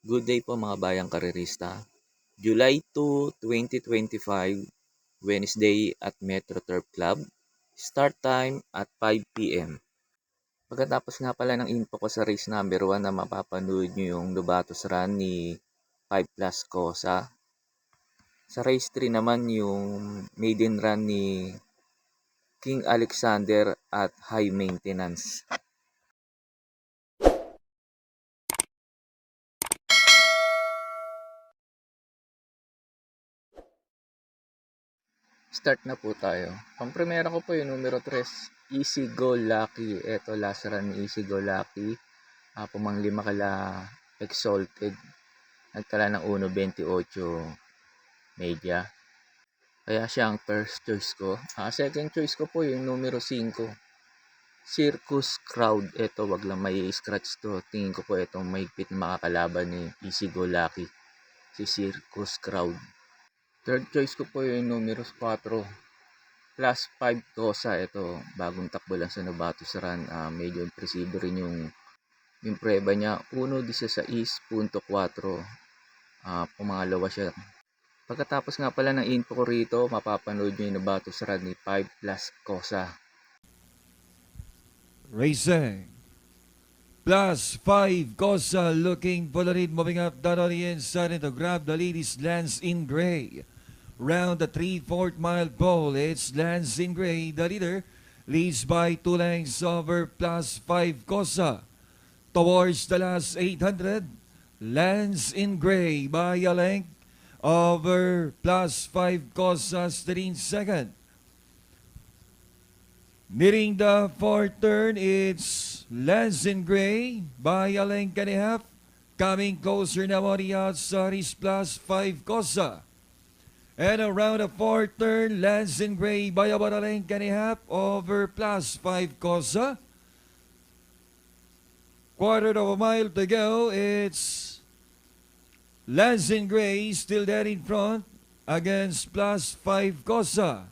Good day po mga bayang karerista. July 2, 2025, Wednesday at Metro Turf Club. Start time at 5 p.m. Pagkatapos nga pala ng info ko sa race number 1 na mapapanood nyo yung Lobatos Run ni 5 Plus Cosa. Sa race 3 naman yung maiden run ni King Alexander at High Maintenance. Start na po tayo. Ang primera ko po yung numero 3, Easy Go Lucky. Ito last run ni Easy Go Lucky. Pumanglima kala Exalted. Nagtala ng 1.28 media. Kaya siya ang first choice ko. Second choice ko po yung numero 5, Circus Crowd. Ito wag lang may scratch to. Tingin ko po itong mahigpit na makakalaban ni Easy Go Lucky. Si Circus Crowd. Third choice ko po yung numero 4, Plus 5 Cosa. Ito bagong takbo lang sa Novatos Run. Medyo impresibo rin yung preba niya. 1.16.4. Pumangalawa siya. Pagkatapos nga pala ng info ko rito, mapapanood nyo yung Novatos Run ni 5 Plus Cosa. Racing. Plus 5 Cosa looking for the lead, moving up down on the inside and to grab the lead is Lance in Gray. Round the 3/4 mile pole, it's Lance in Gray, the leader, leads by 2 lengths over Plus 5 Cosa. Towards the last 800, Lance in Gray by a length over Plus 5 Cosa, steady in second. Nearing the fourth turn, it's Lance in Gray by a length and a half. Coming closer now on the outside is Plus 5 Cosa. And around the fourth turn, Lance in Gray by about a length and a half over Plus 5 Cosa. Quarter of a mile to go. It's Lance in Gray still dead in front against Plus 5 Cosa.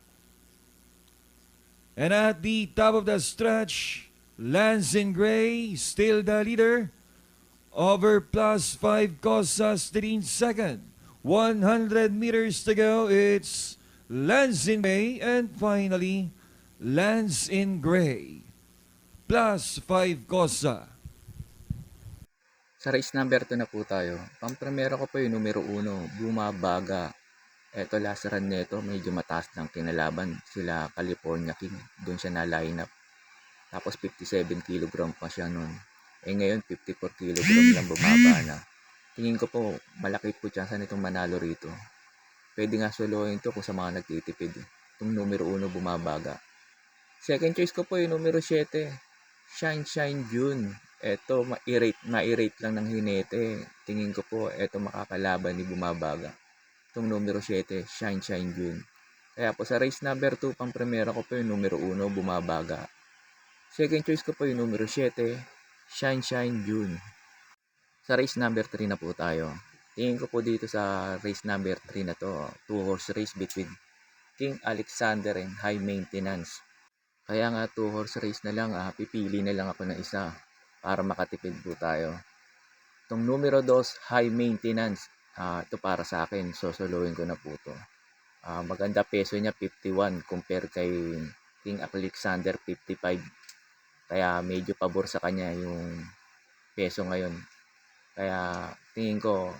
And at the top of the stretch, Lance in Gray still the leader over Plus 5 Cosa still in second. 100 meters to go. It's Lance in Gray and finally Lance in Gray. Plus 5 Cosa. Sa race number 2 na po tayo. Pampremera ko po yung numero 1, Bumabaga. Ito last run nito, medyo mataas ng kinalaban. Sila California King. Doon siya na line up. Tapos 57 kg pa siya noon. Ngayon 54 kg lang bumaba na. Tingin ko po, malaki po chance nitong manalo rito. Pwede nga solohin to kung sa mga nagtitipid. Itong numero 1, Bumabaga. Second choice ko po yung numero 7, Shine June. Ito, ma-irate lang ng hinete. Tingin ko po, ito makakalaban ni Bumabaga. Itong numero 7, Shine June. Kaya po sa race number 2, pang primera ko po yung numero 1, Bumabaga. Second choice ko po yung numero 7, Shine June. Sa race number 3 na po tayo. Tingin ko po dito sa race number 3 na to, 2-horse race between King Alexander and High Maintenance. Kaya nga 2-horse race na lang, pipili na lang ako ng isa para makatipid po tayo. Itong numero 2, High Maintenance, ito para sa akin, sosolohin ko na po ito. Maganda peso niya, 51 compare kay King Alexander, 55. Kaya medyo pabor sa kanya yung peso ngayon. Kaya tingin ko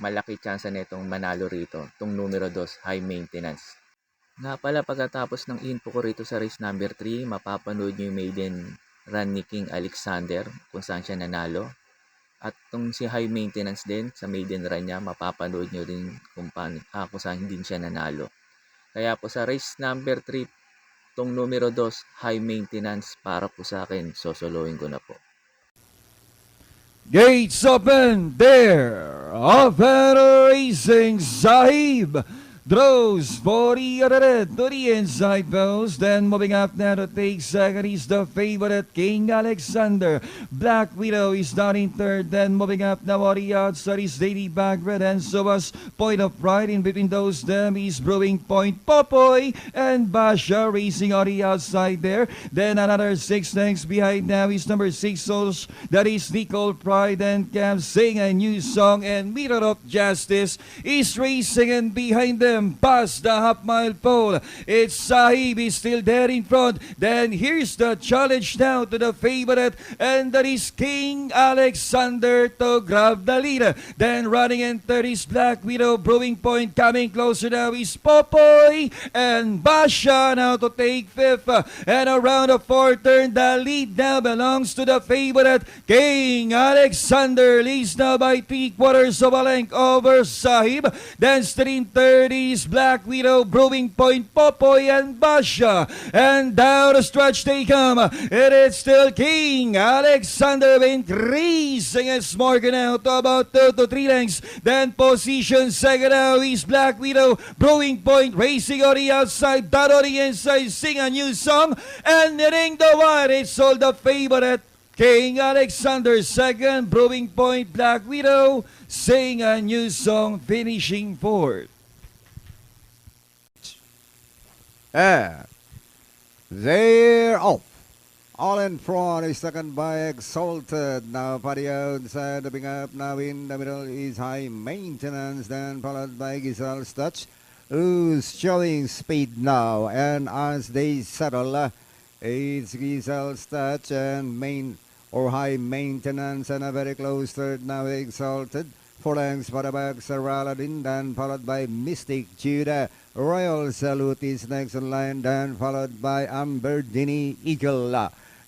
malaki chance na itong manalo rito, itong numero 2, High Maintenance. Nga pala, pagkatapos ng info ko rito sa race number 3, mapapanood nyo yung maiden run ni King Alexander kung saan siya nanalo. At itong si High Maintenance din, sa maiden run niya, mapapanood nyo rin kung saan din siya nanalo. Kaya po sa race number 3, itong numero 2, High Maintenance, para po sa akin, sosolohin ko na po. Gates open there. Off and racing Sahib. Throws 40 to the inside post. Then moving up now to take second is the favorite King Alexander. Black Widow is down in third. Then moving up now on the outside is Lady Bagred and Soas. Point of pride in between those them is Brewing Point Popoy and Basha racing on the outside there. Then another 6 lengths behind now is number 6 souls. That is Nicole Pride and Cam sing a new song, and Mirror of Justice is racing and behind them past the half-mile pole. It's Sahib is still there in front. Then here's the challenge now to the favorite, and that is King Alexander to grab the lead. Then running in third is Black Widow. Brewing Point coming closer now is Popoy and Basha now to take fifth. And around the fourth turn, the lead now belongs to the favorite King Alexander. Leads now by 3/4 of a length over Sahib. Then steering third is Black Widow, Brewing Point, Popoy, and Basha. And down the stretch they come. It is still King Alexander increasing its margin out to about 2 to 3 lengths. Then position second now is Black Widow, Brewing Point racing on the outside, that on the inside, sing a new song. And hitting the wire, it's all the favorite King Alexander second, Brewing Point, Black Widow, sing a new song, finishing fourth. And they're off. All in front is second by Exalted. Now Paddy outside, moving up now in the middle is High Maintenance, then followed by Giselle's Touch, who's showing speed now. And as they settle, it's Giselle's Touch and High Maintenance, and a very close third now Exalted. 4 lengths for the back, Sir Aladdin, then followed by Mystic Judah. Royal Salute is next in line, then followed by Amberdini Eagle.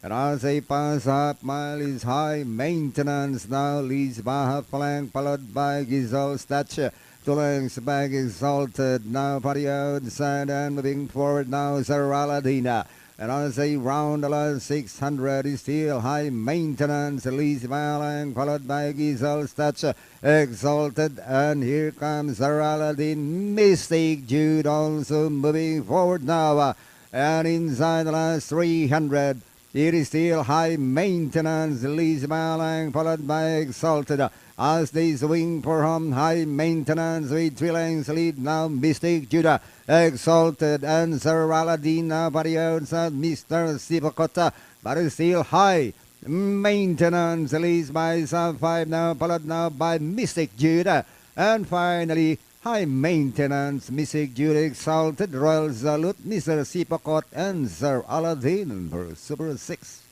And as they pass half mile is High Maintenance, now leads by half length, followed by Giselle's Touch. 2 lengths back Exalted, now Paddy outside and moving forward now Sir Aladdin. And as they round the last 600 is still High Maintenance, leads by length, followed by Giselle's Touch, Exalted, and here comes Sir Aladdin. Mystic Jude also moving forward now, and inside the last 300 it is still High Maintenance, leads by length, followed by Exalted. As they swing for home, High Maintenance with 3 lengths lead now Mystic Judah, Exalted, and Sir Aladdin now Paddy outside Mr. Sipakota, but it's still High Maintenance leads by sub 5 now, followed now by Mystic Judah, and finally High Maintenance, Mystic Judah, Exalted, Royal Salute, Mr. Sipakot, and Sir Aladdin for Super 6.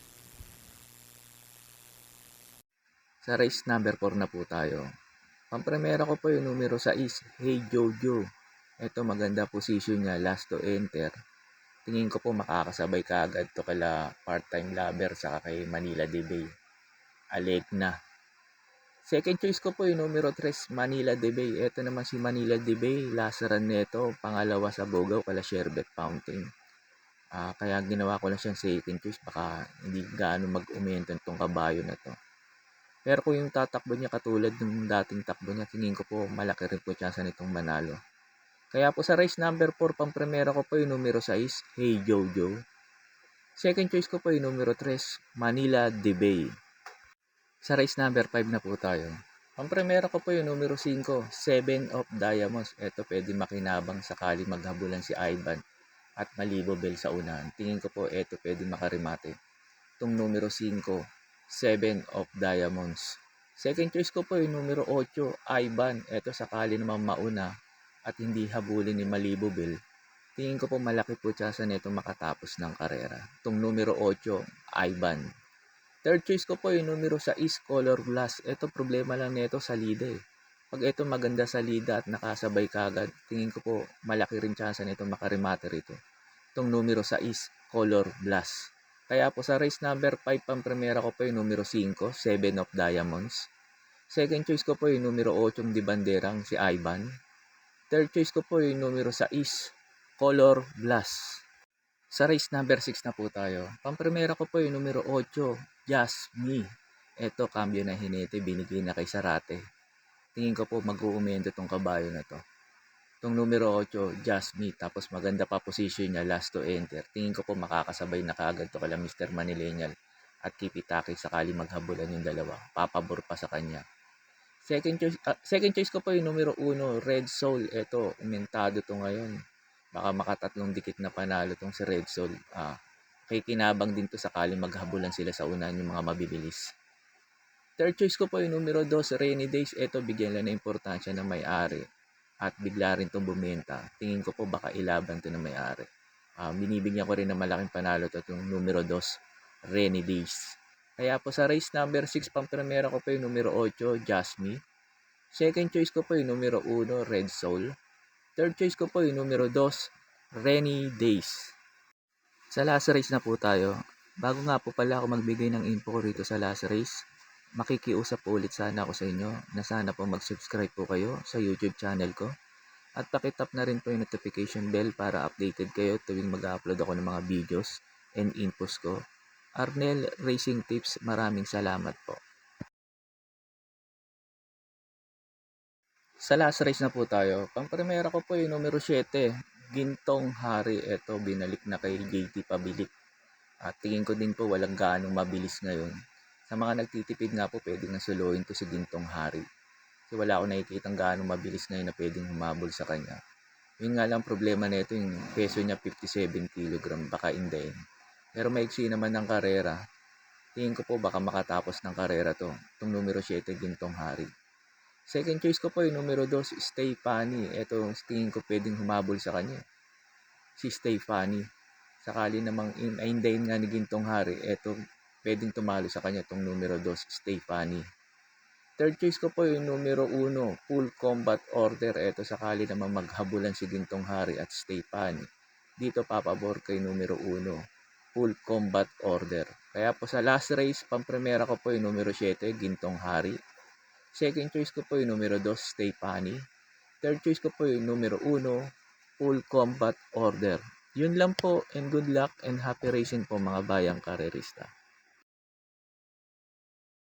Sa race number 4 na po tayo. Pampremera ko po yung numero 6, Hey Jojo. Ito maganda position niya, last to enter. Tingin ko po makakasabay kaagad to kala part-time lover saka kay Manila de Bay. Aleg na. Second choice ko po yung numero 3, Manila de Bay. Ito naman si Manila de Bay, last run neto, pangalawa sa Bogaw kala Sherbet Fountain. Kaya ginawa ko lang siyang second choice, baka hindi gaano mag-umento itong kabayo na to. Pero kung yung tatakbo niya katulad ng dating takbo niya, tingin ko po malaki rin po chance nitong manalo. Kaya po sa race number 4, pampremera ko po yung numero 6, Hey Jojo. Second choice ko po yung numero 3, Manila de Bay. Sa race number 5 na po tayo. Pampremera ko po yung numero 5, 7 of Diamonds. Ito pwede makinabang sakali maghabulan si Ivan at Malibo Bell sa unahan. Tingin ko po ito pwede makarimate. Itong numero 5, 7 of Diamonds. Second choice ko po yung numero 8, Ivan. Ito sakali naman mauna at hindi habulin ni Malibo Bell. Tingin ko po malaki po chance nito makatapos ng karera. Itong numero 8, Ivan. Third choice ko po yung numero 6, Color Glass. Ito problema lang nito sa lida eh. Pag ito maganda sa lida at nakasabay kagad, tingin ko po malaki rin chance nito makarimate rito. Itong numero 6, Color Glass. Kaya po sa race number 5, pampremera ko po yung numero 5, 7 of Diamonds. Second choice ko po yung numero 8, Di Banderang, si Ivan. Third choice ko po yung numero 6, Color Glass. Sa race number 6 na po tayo. Pampremera ko po yung numero 8, Just Me. Ito, cambio na hinete, binigay na kay Sarate. Tingin ko po mag-uumento tong kabayo na to. Itong numero 8, Jasmine. Tapos maganda pa position niya, last to enter. Tingin ko po makakasabay na kaagad to kala Mr. Manilenial at Kipitaki sakali maghabulan yung dalawa. Papabor pa sa kanya. Second choice ko po yung numero 1, Red Soul. Ito, umentado to ngayon. Baka makatatlong dikit na panalo tong si Red Soul. Kay kinabang din to sakali maghabulan sila sa unahan yung mga mabibilis. Third choice ko po yung numero 2, Rainy Days. Ito, bigyan lang na importansya ng may-ari. At bigla rin itong bumenta. Tingin ko po baka ilaban to ng may-ari. Binibigyan ko rin ng malaking panalo to yung numero 2, Rainy Days. Kaya po sa race number 6, pampremera ko po yung numero 8, Jasmine. Second choice ko po yung numero 1, Red Soul. Third choice ko po yung numero 2, Rainy Days. Sa last race na po tayo. Bago nga po pala ako magbigay ng info ko rito sa last race, makikiusap po ulit sana ako sa inyo na sana po mag-subscribe po kayo sa YouTube channel ko. At pakitap na rin po yung notification bell para updated kayo tuwing mag-upload ako ng mga videos and infos ko. Arnel Racing Tips, maraming salamat po. Sa last race na po tayo, pampremera ko po yung numero 7, Gintong Hari. Ito, binalik na kay JT Pabilik. At tingin ko din po walang gaanong mabilis ngayon. Sa mga nagtitipid nga po, pwedeng nasuluin to si Gintong Hari. Kasi wala akong nakikitang gaanong mabilis ngayon na pwedeng humabol sa kanya. Yun nga lang problema nito, yung peso niya 57 kg, baka indahin. Pero maiksi naman ng karera. Tingin ko po baka makatapos ng karera to, itong numero 7, Gintong Hari. Second choice ko po yung numero 2, Stay Funny. Ito, tingin ko pwedeng humabol sa kanya. Si Stay Funny. Sakali namang indahin nga ni Gintong Hari, ito pwedeng tumalo sa kanya itong numero 2, Stay Funny. Third choice ko po yung numero 1, Full Combat Order. Ito sakali namang maghabulan si Gintong Hari at Stay Funny. Dito papabor kay numero 1, Full Combat Order. Kaya po sa last race, pampremera ko po yung numero 7, Gintong Hari. Second choice ko po yung numero 2, Stay Funny. Third choice ko po yung numero 1, Full Combat Order. Yun lang po, and good luck and happy racing po mga bayang karerista.